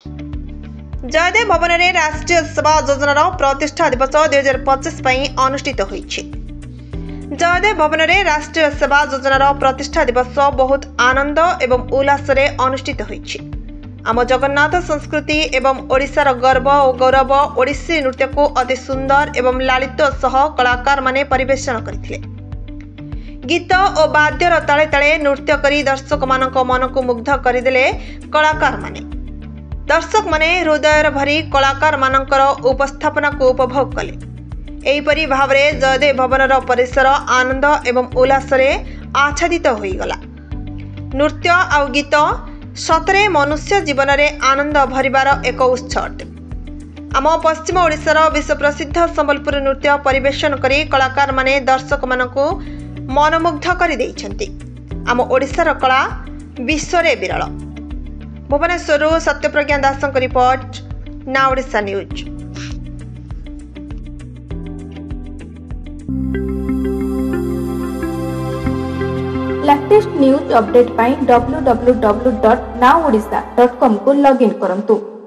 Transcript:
जयदेव भवन में राष्ट्रीय सेवा योजना प्रतिष्ठा दिवस 2025 अनुष्ठित होइछि। जयदेव भवन में राष्ट्रीय सेवा योजना प्रतिष्ठा दिवस बहुत आनंद एवं उल्लास अनुष्ठित होइछि। आम जगन्नाथ संस्कृति एवं ओडिशार गर्व और गौरव ओडिसी नृत्य को अति सुंदर एवं लालित सह कलाकार माने परिवेषण करथिले। गीत और वाद्यर ताले ताले नृत्य करी दर्शक मानक मन को मुग्ध करदेले कलाकार माने। दर्शक माने हृदय भरी कलाकार मानकर उपस्थापना को उपभोग कले। एहीपरि भावरे जयदेव भवनर परिसर आनंद एवं उल्लास आच्छादित होईगला। नृत्य आ गीत सतरे मनुष्य जीवन में आनंद भरिबार एक उत्सव अटे। आम पश्चिम ओडिशार विश्व प्रसिद्ध संबलपुर नृत्य परिवेषण करी कलाकार माने दर्शक मानकु मनमुग्ध करि दैछन्ति। आम ओडिशार कला विश्व रे विरल। भुवनेश्वर सत्यप्रज्ञा दासଙ୍କ रिपोर्ट ना Odisha news. Latest news update पाई www.naodisha.com को लॉगिन करंतु।